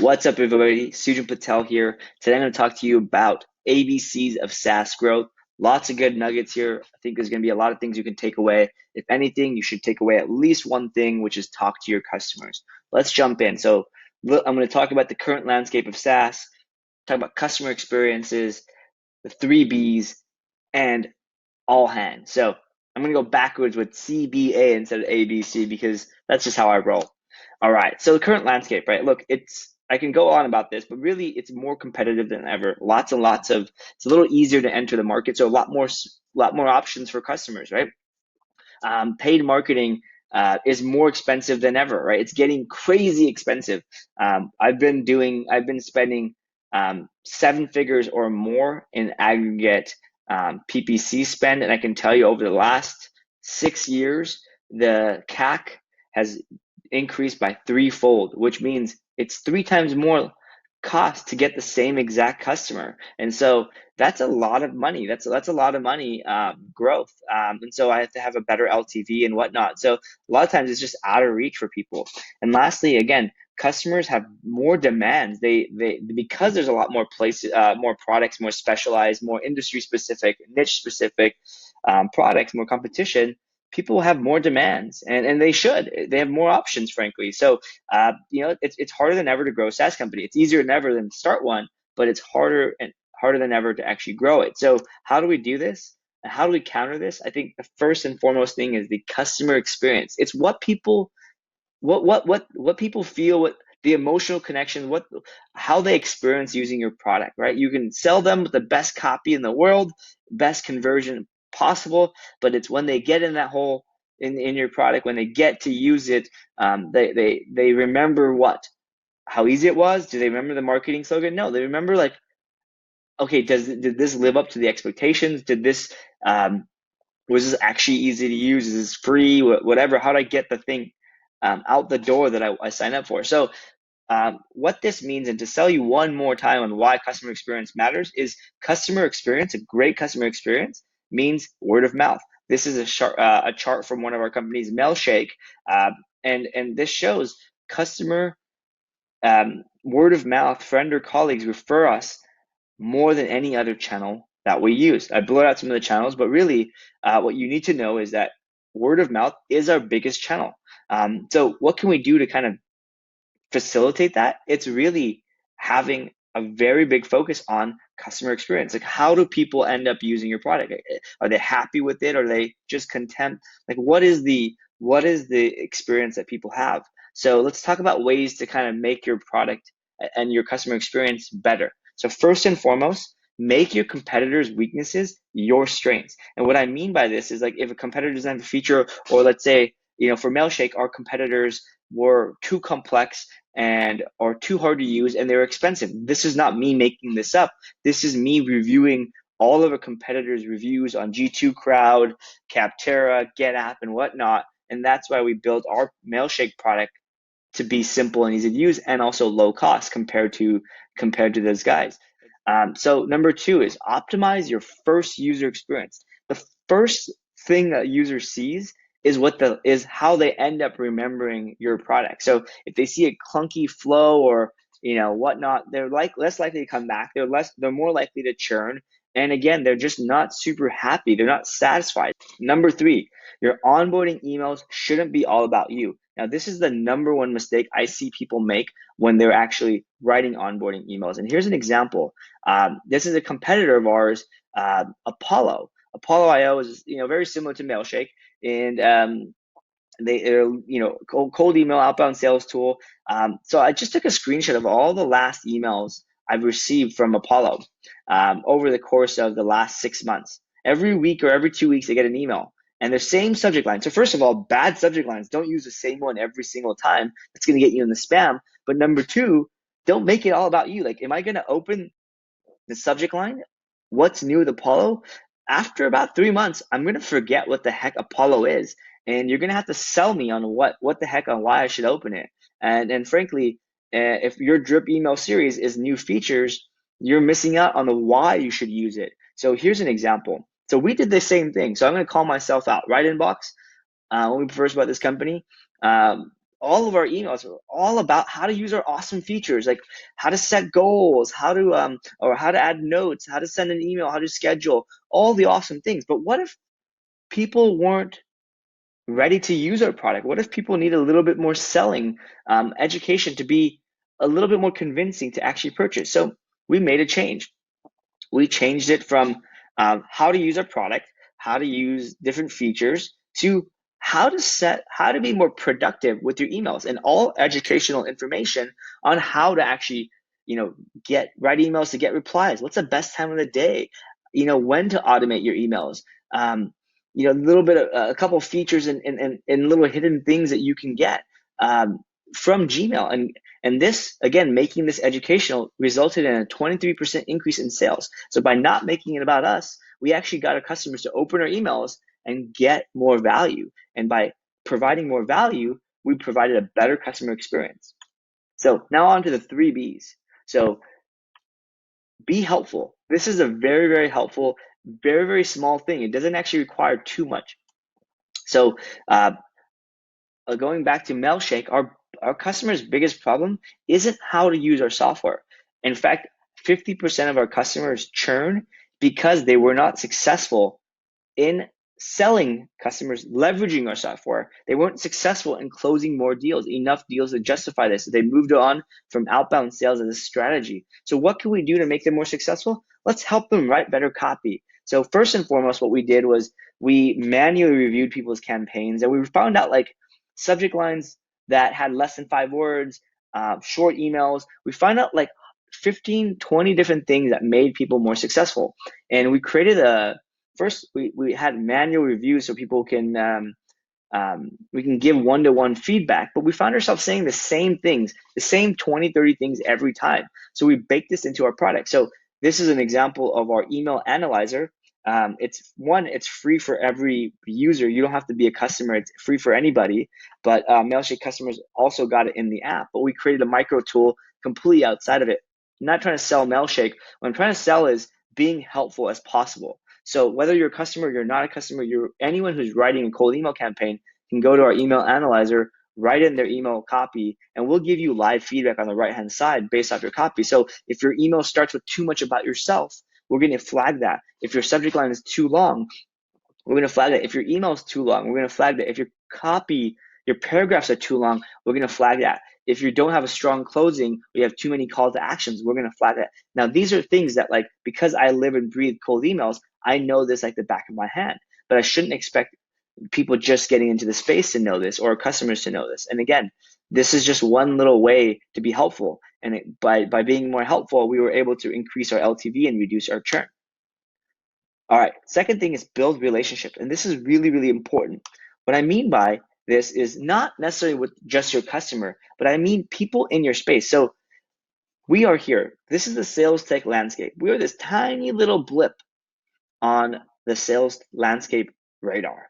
What's up, everybody? Sujan Patel here. Today I'm going to talk to you about ABCs of SaaS growth. Lots of good nuggets here. I think there's going to be a lot of things you can take away. If anything, you should take away at least one thing, which is talk to your customers. Let's jump in. So I'm going to talk about the current landscape of SaaS, talk about customer experiences, the 3Bs, and all hands. So I'm going to go backwards with CBA instead of ABC because that's just how I roll. All right. So the current landscape, right? Look, I can go on about this, but really it's more competitive than ever. Lots and lots of, it's a little easier to enter the market. So a lot more options for customers, right? Paid marketing is more expensive than ever, right? It's getting crazy expensive. I've been spending 7 figures or more in aggregate PPC spend, and I can tell you over the last 6 years, the CAC has increased by threefold, which means it's 3 times more cost to get the same exact customer. And so that's a lot of money. That's a lot of money growth. And so I have to have a better LTV and whatnot. So a lot of times it's just out of reach for people. And lastly, again, customers have more demands. They because there's a lot more places, more products, more specialized, more industry specific, niche specific products, more competition. People have more demands, and they should. They have more options, frankly. So it's harder than ever to grow a SaaS company. It's easier than ever than to start one, but it's harder than ever to actually grow it. So how do we do this? And how do we counter this? I think the first and foremost thing is the customer experience. It's what people feel, what the emotional connection, how they experience using your product, right? You can sell them with the best copy in the world, best conversion possible, but it's when they get in that hole in your product, when they get to use it, they remember how easy it was. Do they remember the marketing slogan? No, they remember like, okay, did this live up to the expectations? Did this was this actually easy to use? Is this free? Whatever. How do I get the thing out the door that I sign up for? So what this means, and to sell you one more time on why customer experience matters, is customer experience, a great customer experience, means word of mouth. This is a chart from one of our companies, Mailshake, and this shows customer word of mouth, friend or colleagues refer us more than any other channel that we use. I blurred out some of the channels, but really what you need to know is that word of mouth is our biggest channel. So what can we do to kind of facilitate that? It's really having a very big focus on customer experience. Like, how do people end up using your product? Are they happy with it? Are they just content? Like, what is the experience that people have? So let's talk about ways to kind of make your product and your customer experience better. So first and foremost, make your competitors' weaknesses your strengths. And what I mean by this is, like, if a competitor doesn't have a feature, or let's say, for Mailshake, our competitors were too complex or too hard to use, and they're expensive. This is not me making this up. This is me reviewing all of our competitors' reviews on G2 Crowd, Capterra, GetApp, and whatnot. And that's why we built our Mailshake product to be simple and easy to use, and also low cost compared to those guys. So number 2 is optimize your first user experience. The first thing that user sees is how they end up remembering your product. So if they see a clunky flow or whatnot, they're less likely to come back. They're more likely to churn. And again, they're just not super happy. They're not satisfied. Number 3, your onboarding emails shouldn't be all about you. Now, this is the number one mistake I see people make when they're actually writing onboarding emails. And here's an example. This is a competitor of ours, Apollo. Apollo.io is very similar to Mailshake, and they're cold email outbound sales tool. So I just took a screenshot of all the last emails I've received from Apollo over the course of the last 6 months. Every week or every 2 weeks, I get an email, and the same subject line. So first of all, bad subject lines. Don't use the same one every single time. It's going to get you in the spam. But number 2, don't make it all about you. Like, am I going to open the subject line, what's new with Apollo? After about 3 months, I'm going to forget what the heck Apollo is. And you're going to have to sell me on what the heck, on why I should open it. And frankly, if your drip email series is new features, you're missing out on the why you should use it. So here's an example. So we did the same thing. So I'm going to call myself out. Right Inbox, when we first bought this company, all of our emails are all about how to use our awesome features, like how to set goals, how to or how to add notes, how to send an email, how to schedule, all the awesome things. But what if people weren't ready to use our product? What if people need a little bit more selling, education to be a little bit more convincing to actually purchase? So we made a change. We changed it from how to use our product, how to use different features, to how to be more productive with your emails, and all educational information on how to actually, write emails to get replies. What's the best time of the day? When to automate your emails. A little bit of a couple of features and little hidden things that you can get from Gmail. And this, again, making this educational resulted in a 23% increase in sales. So by not making it about us, we actually got our customers to open our emails and get more value. And by providing more value, we provided a better customer experience. So now on to the 3 Bs. So be helpful. This is a very, very helpful, very, very small thing. It doesn't actually require too much. So going back to Mailshake, our customers' biggest problem isn't how to use our software. In fact, 50% of our customers churn because they were not successful in selling customers, leveraging our software. They weren't successful in closing more deals, enough deals to justify this. They moved on from outbound sales as a strategy. So what can we do to make them more successful? Let's help them write better copy. So first and foremost, what we did was we manually reviewed people's campaigns, and we found out like subject lines that had less than 5 words, short emails. We found out like 15, 20 different things that made people more successful. And we created first, we had manual reviews so people can we can give one-to-one feedback, but we found ourselves saying the same things, the same 20, 30 things every time. So we baked this into our product. So this is an example of our email analyzer. It's free for every user. You don't have to be a customer. It's free for anybody. But Mailshake customers also got it in the app. But we created a micro tool completely outside of it. I'm not trying to sell Mailshake. What I'm trying to sell is being helpful as possible. So whether you're a customer, you're not a customer, anyone who's writing a cold email campaign can go to our email analyzer, write in their email copy, and we'll give you live feedback on the right-hand side based off your copy. So if your email starts with too much about yourself, we're going to flag that. If your subject line is too long, we're going to flag that. If your email is too long, we're going to flag that. If your copy, your paragraphs are too long, we're going to flag that. If you don't have a strong closing, we have too many call to actions, we're going to flag that. Now, these are things that, like, because I live and breathe cold emails, I know this like the back of my hand. But I shouldn't expect people just getting into the space to know this, or customers to know this. And again, this is just one little way to be helpful. And by being more helpful, we were able to increase our LTV and reduce our churn. All right, second thing is build relationships. And this is really, really important. What I mean by this is not necessarily with just your customer, but I mean people in your space. So we are here. This is the sales tech landscape. We are this tiny little blip on the sales landscape radar.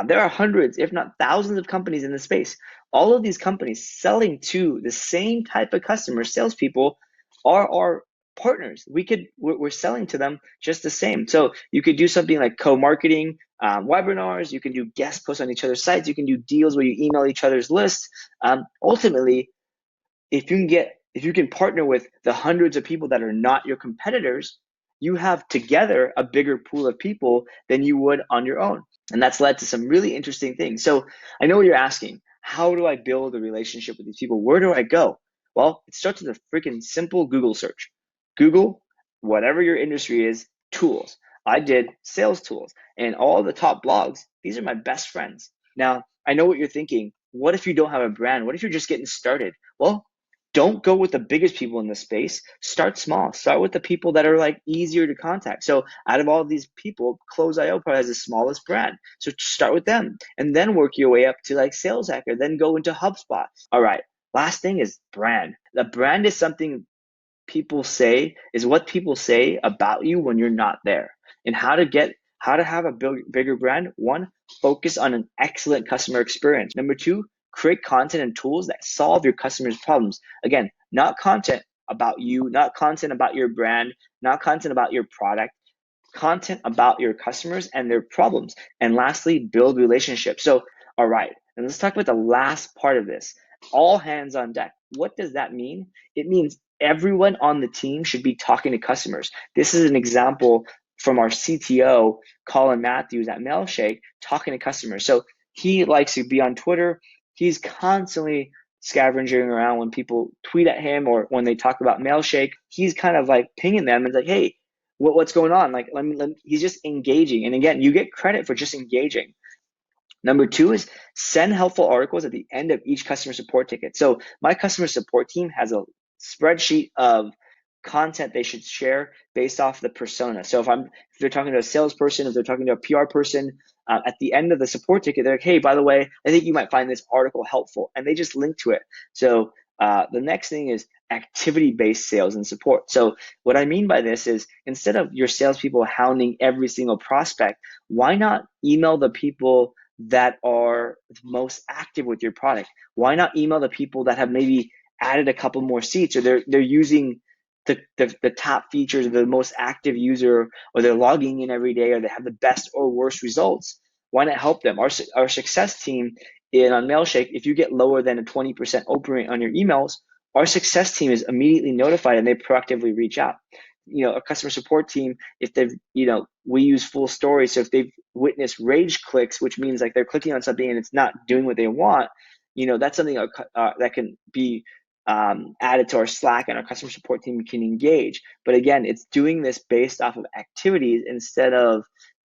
There are hundreds, if not thousands, of companies in the space. All of these companies selling to the same type of customers, salespeople, are our partners. We're selling to them just the same. So you could do something like co-marketing, webinars. You can do guest posts on each other's sites. You can do deals where you email each other's lists. Ultimately, if you can partner with the hundreds of people that are not your competitors, you have together a bigger pool of people than you would on your own. And that's led to some really interesting things. So I know what you're asking. How do I build a relationship with these people? Where do I go? Well, it starts with a freaking simple Google search. Google, whatever your industry is, tools. I did sales tools, and all the top blogs, these are my best friends. Now, I know what you're thinking. What if you don't have a brand? What if you're just getting started? Well, don't go with the biggest people in the space. Start small. Start with the people that are like easier to contact. So out of all these people, Close.io probably has the smallest brand. So start with them and then work your way up to like Sales Hacker, then go into HubSpot. All right. Last thing is brand. The brand is something what people say about you when you're not there. And how to have a bigger brand. One, focus on an excellent customer experience. Number two, create content and tools that solve your customers' problems. Again, not content about you, not content about your brand, not content about your product, content about your customers and their problems. And lastly, build relationships. So, all right, and let's talk about the last part of this. all hands on deck. What does that mean? It means everyone on the team should be talking to customers. This is an example from our CTO, Colin Matthews at Mailshake, talking to customers. So he likes to be on Twitter. He's constantly scavenging around when people tweet at him or when they talk about Mailshake. He's kind of like pinging them and like, hey, what's going on? Like, he's just engaging. And again, you get credit for just engaging. Number two is send helpful articles at the end of each customer support ticket. So my customer support team has a spreadsheet of content they should share based off the persona. So if they're talking to a salesperson, if they're talking to a PR person, at the end of the support ticket, they're like, hey, by the way, I think you might find this article helpful. And they just link to it. So the next thing is activity-based sales and support. So what I mean by this is instead of your salespeople hounding every single prospect, why not email the people that are most active with your product? Why not email the people that have maybe added a couple more seats, or they're using the top features of the most active user, or they're logging in every day, or they have the best or worst results? Why not help them? Our success team on Mailshake, if you get lower than a 20% open rate on your emails, our success team is immediately notified and they proactively reach out. A customer support team, if they've, we use full story. So if they've witnessed rage clicks, which means like they're clicking on something and it's not doing what they want, that's something that can be added to our Slack, and our customer support team can engage. But again, it's doing this based off of activities instead of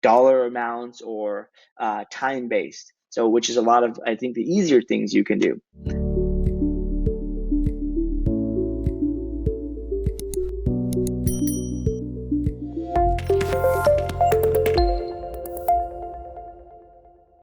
dollar amounts or time based. So which is a lot of, I think, the easier things you can do.